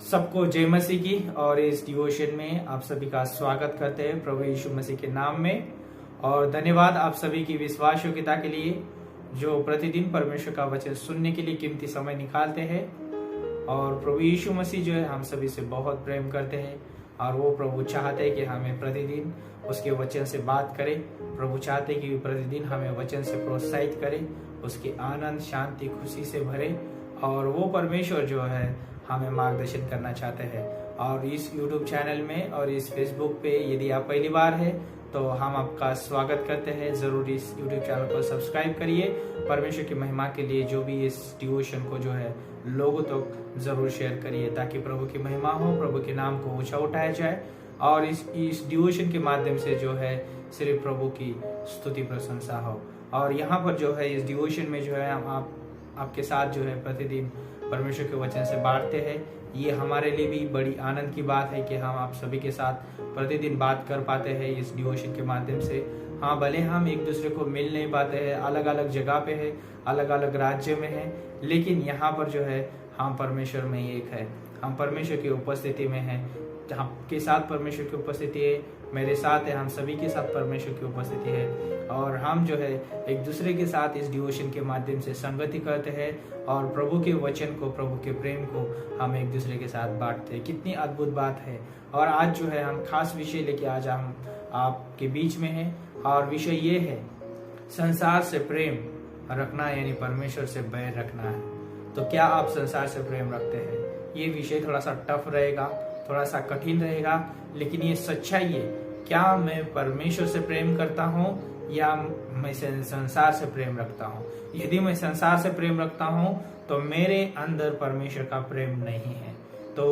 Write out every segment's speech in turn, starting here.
सबको जय मसीह की। और इस डिवोशन में आप सभी का स्वागत करते हैं प्रभु यीशु मसीह के नाम में। और धन्यवाद आप सभी की विश्वास योग्यता के लिए जो प्रतिदिन परमेश्वर का वचन सुनने के लिए कीमती समय निकालते हैं। और प्रभु यीशु मसीह जो है हम सभी से बहुत प्रेम करते हैं और वो प्रभु चाहते हैं कि हमें प्रतिदिन उसके वचन से बात करें। प्रभु चाहते हैं कि प्रतिदिन हमें वचन से प्रोत्साहित करें, उसके आनंद शांति खुशी से भरे। और वो परमेश्वर जो है हमें मार्गदर्शन करना चाहते हैं। और इस YouTube चैनल में और इस Facebook पे यदि आप पहली बार है तो हम आपका स्वागत करते हैं। जरूर इस YouTube चैनल को सब्सक्राइब करिए। परमेश्वर की महिमा के लिए जो भी इस डिवोशन को जो है लोगों तक जरूर शेयर करिए ताकि प्रभु की महिमा हो, प्रभु के नाम को ऊंचा उठाया जाए। और इस डिवोशन के माध्यम से जो है सिर्फ प्रभु की स्तुति प्रशंसा हो। और यहाँ पर जो है इस डिवोशन में जो है हम आपके साथ जो है प्रतिदिन परमेश्वर के वचन से बांटते हैं। ये हमारे लिए भी बड़ी आनंद की बात है कि हम आप सभी के साथ प्रतिदिन बात कर पाते हैं इस डिवोशन के माध्यम से। हाँ, भले हम एक दूसरे को मिल नहीं पाते हैं, अलग अलग जगह पे है, अलग अलग राज्य में है, लेकिन यहाँ पर जो है हम परमेश्वर में एक है, हम परमेश्वर की उपस्थिति में है। आपके साथ परमेश्वर की उपस्थिति है, मेरे साथ है, हम सभी के साथ परमेश्वर की उपस्थिति है। और हम जो है एक दूसरे के साथ इस डिवोशन के माध्यम से संगति करते हैं और प्रभु के वचन को, प्रभु के प्रेम को हम एक दूसरे के साथ बांटते हैं। कितनी अद्भुत बात है। और आज जो है हम खास विषय लेके आज हम आपके बीच में हैं और विषय ये है संसार से प्रेम रखना यानी परमेश्वर से बैर रखना है। तो क्या आप संसार से प्रेम रखते हैं? ये विषय थोड़ा सा टफ रहेगा, थोड़ा सा कठिन रहेगा, लेकिन ये सच्चाई है। क्या मैं परमेश्वर से प्रेम करता हूँ या मैं संसार से प्रेम रखता हूँ? यदि मैं संसार से प्रेम रखता हूँ तो मेरे अंदर परमेश्वर का प्रेम नहीं है। तो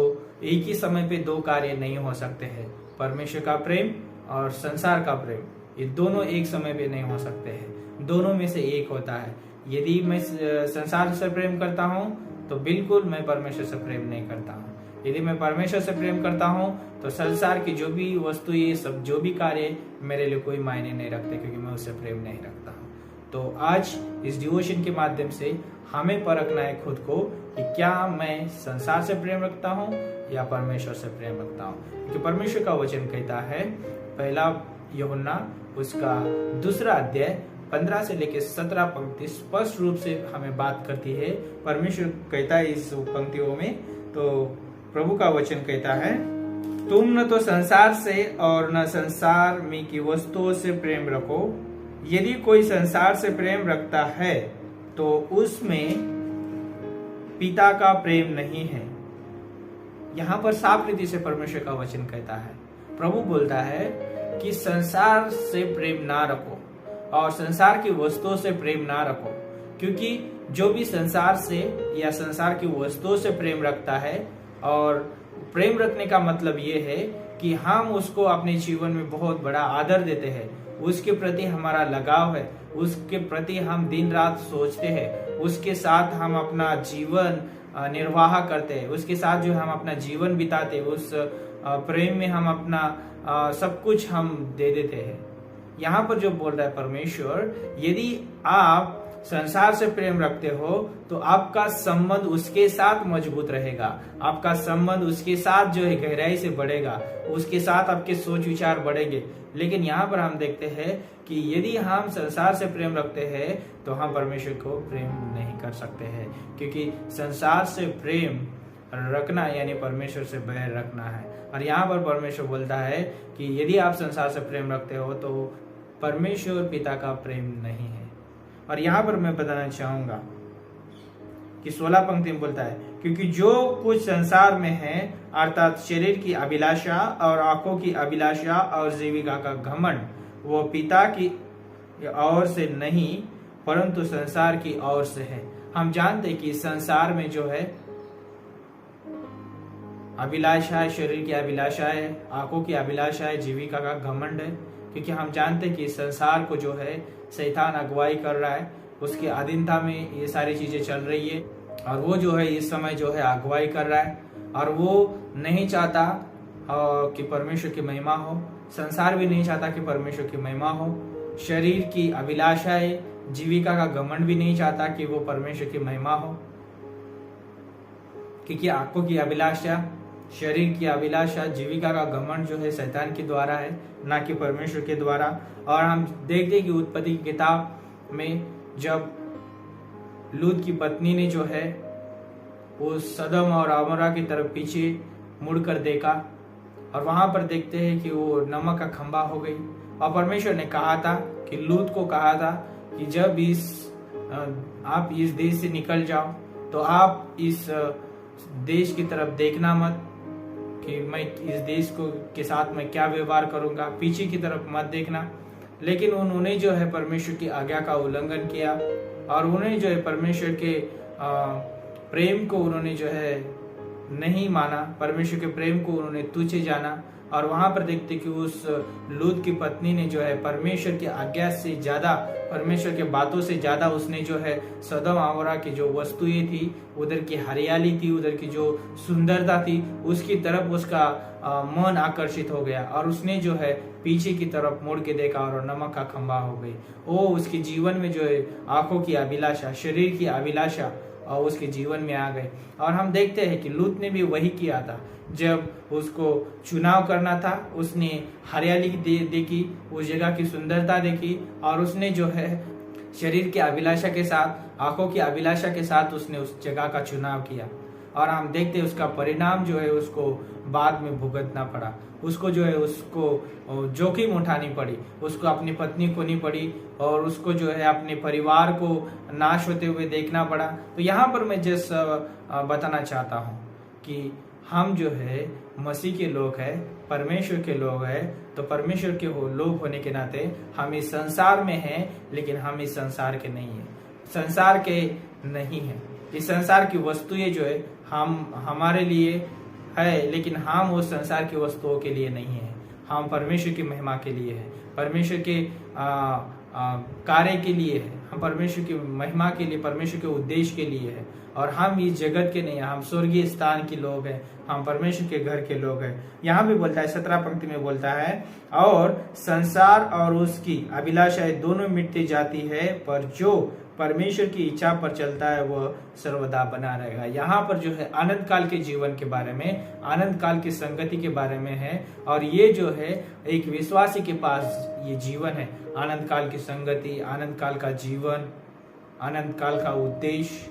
एक ही समय पे दो कार्य नहीं हो सकते हैं, परमेश्वर का प्रेम और संसार का प्रेम, ये दोनों एक समय पे नहीं हो सकते हैं, दोनों में से एक होता है। यदि मैं संसार से प्रेम करता हूँ तो बिल्कुल मैं परमेश्वर से प्रेम नहीं करता हूँ। यदि मैं परमेश्वर से प्रेम करता हूँ तो संसार की जो भी वस्तु, ये सब जो भी कार्य मेरे लिए कोई मायने नहीं रखते, क्योंकि मैं उससे प्रेम नहीं रखता हूँ। तो आज इस डिवोशन के माध्यम से हमें परखना है खुद को कि क्या मैं संसार से प्रेम रखता हूँ या परमेश्वर से प्रेम रखता हूँ। क्योंकि परमेश्वर का वचन कहता है, पहला यूहन्ना उसका 2 अध्याय 15 से लेकर 17 पंक्ति स्पष्ट रूप से हमें बात करती है। परमेश्वर कहता है इस पंक्तियों में, तो प्रभु का वचन कहता है, तुम न तो संसार से और न संसार में की वस्तुओं से प्रेम रखो। यदि कोई संसार से प्रेम रखता है तो उसमें पिता का प्रेम नहीं है। यहाँ पर साफ रीति से परमेश्वर का वचन कहता है, प्रभु बोलता है कि संसार से प्रेम ना रखो और संसार की वस्तुओं से प्रेम ना रखो। क्योंकि जो भी संसार से या संसार की वस्तुओं से प्रेम रखता है, और प्रेम रखने का मतलब ये है कि हम उसको अपने जीवन में बहुत बड़ा आदर देते हैं, उसके प्रति हमारा लगाव है, उसके प्रति हम दिन रात सोचते हैं, उसके साथ हम अपना जीवन निर्वाह करते हैं, उसके साथ जो हम अपना जीवन बिताते हैं, उस प्रेम में हम अपना सब कुछ हम दे देते हैं। यहाँ पर जो बोल रहा है परमेश्वर, यदि आप संसार से प्रेम रखते हो तो आपका संबंध उसके साथ मजबूत रहेगा, आपका संबंध उसके साथ जो है गहराई से बढ़ेगा, उसके साथ आपके सोच विचार बढ़ेंगे। लेकिन यहाँ पर हम देखते हैं कि यदि हम संसार से प्रेम रखते हैं तो हम परमेश्वर को प्रेम नहीं कर सकते हैं, क्योंकि संसार से प्रेम रखना यानी परमेश्वर से बैर रखना है। और यहाँ पर परमेश्वर बोलता है कि यदि आप संसार से प्रेम रखते हो तो परमेश्वर पिता का प्रेम नहीं है। और यहाँ पर मैं बताना चाहूंगा कि 16 पंक्ति में बोलता है, क्योंकि जो कुछ संसार में है अर्थात शरीर की अभिलाषा और आंखों की अभिलाषा और जीविका का घमंड, वो पिता की ओर से नहीं परंतु संसार की ओर से है। हम जानते हैं कि संसार में जो है अभिलाषा है, शरीर की अभिलाषा है, आंखों की अभिलाषा है, जीविका का घमंड है। क्योंकि हम जानते हैं कि संसार को जो है शैतान अगुवाई कर रहा है, उसकी अधीनता में ये सारी चीजें चल रही है और वो जो है इस समय जो है अगुवाई कर रहा है और वो नहीं चाहता कि परमेश्वर की महिमा हो। संसार भी नहीं चाहता कि परमेश्वर की महिमा हो। शरीर की अभिलाषा है, जीविका का घमंड भी नहीं चाहता कि वो परमेश्वर की महिमा हो। क्योंकि आंखों की अभिलाषा शरीर की अभिलाषा, जीविका का घमंड जो है शैतान के द्वारा है, ना कि परमेश्वर के द्वारा। और हम देखते हैं कि उत्पत्ति की किताब में जब लूत की पत्नी ने जो है वो सदम और अमोरा की तरफ पीछे मुड़कर देखा, और वहां पर देखते हैं कि वो नमक का खंबा हो गई। और परमेश्वर ने कहा था कि लूत को कहा था कि जब आप इस देश से निकल जाओ तो आप इस देश की तरफ देखना मत कि मैं इस देश को के साथ मैं क्या व्यवहार करूंगा, पीछे की तरफ मत देखना। लेकिन उन्होंने जो है परमेश्वर की आज्ञा का उल्लंघन किया, और उन्होंने जो है परमेश्वर के प्रेम को उन्होंने जो है नहीं माना, परमेश्वर के प्रेम को उन्होंने तुच्छ जाना। और वहां पर देखते कि उस लूत की पत्नी ने जो है परमेश्वर की आज्ञा से ज्यादा, परमेश्वर के बातों से ज्यादा उसने जो है सदम अमोरा की जो वस्तुएं थी, उधर की हरियाली थी, उधर की जो सुंदरता थी, उसकी तरफ उसका मन आकर्षित हो गया, और उसने जो है पीछे की तरफ मुड़ के देखा और नमक का खंबा हो गई। वो उसके जीवन में जो है आंखों की अभिलाषा, शरीर की अभिलाषा और उसके जीवन में आ गए। और हम देखते हैं कि लूत ने भी वही किया था। जब उसको चुनाव करना था, उसने हरियाली देखी, उस जगह की सुंदरता देखी, और उसने जो है शरीर की अभिलाषा के साथ, आंखों की अभिलाषा के साथ उसने उस जगह का चुनाव किया। और हम देखते हैं उसका परिणाम जो है उसको बाद में भुगतना पड़ा, उसको जो है उसको जोखिम उठानी पड़ी, उसको अपनी पत्नी खोनी पड़ी, और उसको जो है अपने परिवार को नाश होते हुए देखना पड़ा। तो यहाँ पर मैं बताना चाहता हूँ कि हम जो है मसीह के लोग हैं, परमेश्वर के लोग हैं, तो परमेश्वर के लोग होने के नाते हम इस संसार में हैं, लेकिन हम इस संसार के नहीं हैं, संसार के नहीं हैं। इस संसार की वस्तुएं जो है हम हमारे लिए है, लेकिन हम उस संसार की वस्तुओं के लिए नहीं है। हम परमेश्वर की महिमा के लिए है, परमेश्वर के कार्य के लिए है, हम परमेश्वर की महिमा के लिए, परमेश्वर के उद्देश्य के लिए है। और हम इस जगत के नहीं, हम स्वर्गीय स्थान के लोग हैं, हम परमेश्वर के घर के लोग हैं। यहाँ भी बोलता है 17 पंक्ति में बोलता है, और संसार और उसकी अभिलाषाएं दोनों मिटती जाती है, पर जो परमेश्वर की इच्छा पर चलता है वह सर्वदा बना रहेगा। यहाँ पर जो है अनंत काल के जीवन के बारे में, अनंत काल की संगति के बारे में है। और ये जो है एक विश्वासी के पास ये जीवन है, अनंत काल की संगति, अनंत काल का जीवन, अनंत काल का उद्देश्य,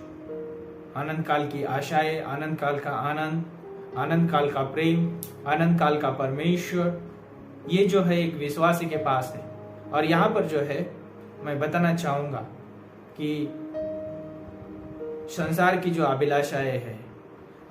अनंत काल की आशाएं, अनंत काल का आनंद, अनंत काल का प्रेम, अनंत काल का परमेश्वर, ये जो है एक विश्वासी के पास है। और यहाँ पर जो है मैं बताना चाहूंगा कि संसार की जो अभिलाषाएं है,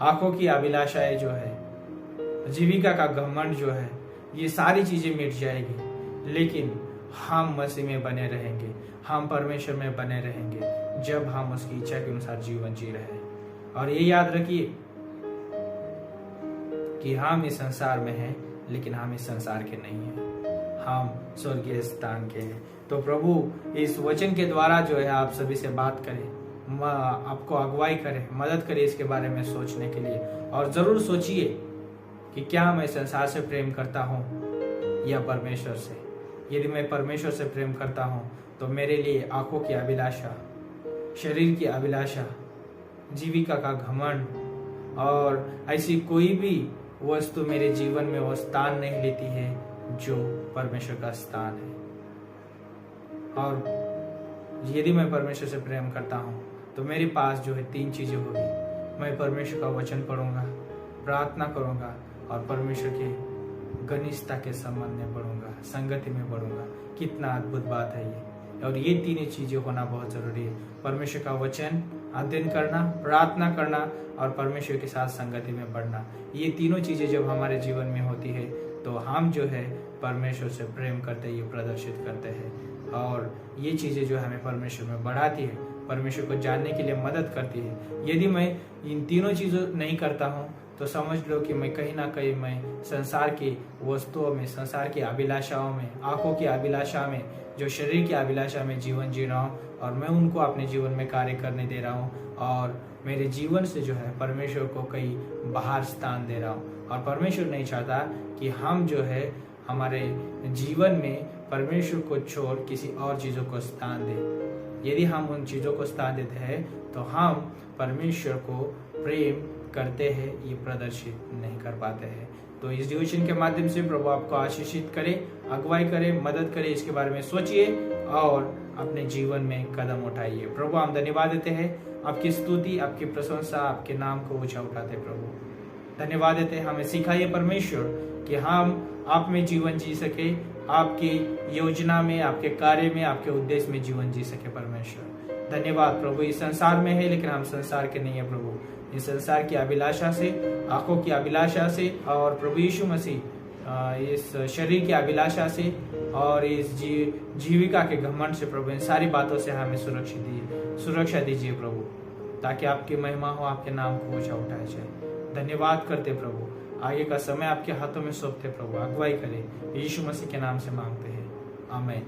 आंखों की अभिलाषाएं जो है, जीविका का घमंड जो है, ये सारी चीजें मिट जाएगी, लेकिन हम मसीह में बने रहेंगे, हम परमेश्वर में बने रहेंगे, जब हम उसकी इच्छा के अनुसार जीवन जी रहे हैं। और ये याद रखिए कि हम इस संसार में हैं, लेकिन हम इस संसार के नहीं हैं, हम स्वर्गीय स्थान के हैं। तो प्रभु इस वचन के द्वारा जो है आप सभी से बात करें, आपको अगुवाई करें, मदद करें इसके बारे में सोचने के लिए। और जरूर सोचिए कि क्या मैं संसार से प्रेम करता हूँ या परमेश्वर से। यदि मैं परमेश्वर से प्रेम करता हूँ तो मेरे लिए आंखों की अभिलाषा, शरीर की अभिलाषा, जीविका का घमंड और ऐसी कोई भी वस्तु मेरे जीवन में वो स्थान नहीं लेती है जो परमेश्वर का स्थान है। और यदि मैं परमेश्वर से प्रेम करता हूँ तो मेरे पास जो है 3 चीजें होगी। मैं परमेश्वर का वचन पढ़ूंगा, प्रार्थना करूंगा, और परमेश्वर के घनिष्ठता के संबंध में बढ़ूंगा, संगति में बढ़ूंगा। कितना अद्भुत बात है ये। और ये 3 चीजें होना बहुत जरूरी है। परमेश्वर का वचन अध्ययन करना, प्रार्थना करना और परमेश्वर के साथ संगति में बढ़ना। ये तीनों चीजें जब हमारे जीवन में होती है तो हम जो है परमेश्वर से प्रेम करते, ये प्रदर्शित करते हैं। और ये चीजें जो हमें परमेश्वर में बढ़ाती है, परमेश्वर को जानने के लिए मदद करती है। यदि मैं इन तीनों चीजों नहीं करता हूँ तो समझ लो कि मैं कहीं ना कहीं मैं संसार की वस्तुओं में, संसार की अभिलाषाओं में, आंखों की अभिलाषा में, जो शरीर की अभिलाषा में जीवन जी रहा हूँ, और मैं उनको अपने जीवन में कार्य करने दे रहा हूँ, और मेरे जीवन से जो है परमेश्वर को कहीं बाहर स्थान दे रहा हूँ। और परमेश्वर नहीं चाहता कि हम जो है हमारे जीवन में परमेश्वर को छोड़ किसी और चीजों को स्थान दें। यदि हम उन चीजों को स्थान देते हैं तो हम परमेश्वर को प्रेम करते हैं ये प्रदर्शित नहीं कर पाते हैं। तो इस डिवोशन के माध्यम से प्रभु आपको आशीषित करे, अगुवाई करे, मदद करे, इसके बारे में सोचिए और अपने जीवन में कदम उठाइए। प्रभु हम धन्यवाद देते हैं, आपकी स्तुति, आपकी प्रशंसा, आपके नाम को ऊंचा उठाते प्रभु। धन्यवाद देते हैं, हमें सिखाइए परमेश्वर कि हम आप में जीवन जी सके, आपकी योजना में, आपके कार्य में, आपके उद्देश्य में जीवन जी सके परमेश्वर। धन्यवाद प्रभु, इस संसार में है लेकिन हम संसार के नहीं है प्रभु। इस संसार की अभिलाषा से, आंखों की अभिलाषा से और प्रभु यीशु मसीह इस शरीर की अभिलाषा से और इस जीविका के घमंड से प्रभु, इन सारी बातों से हमें सुरक्षा दीजिए प्रभु, ताकि आपकी महिमा हो, आपके नाम को ऊंचा उठाया जाए। धन्यवाद करते प्रभु, आगे का समय आपके हाथों में सौंपते प्रभु, अगुवाई करे, यीशु मसीह के नाम से मांगते हैं, आमीन।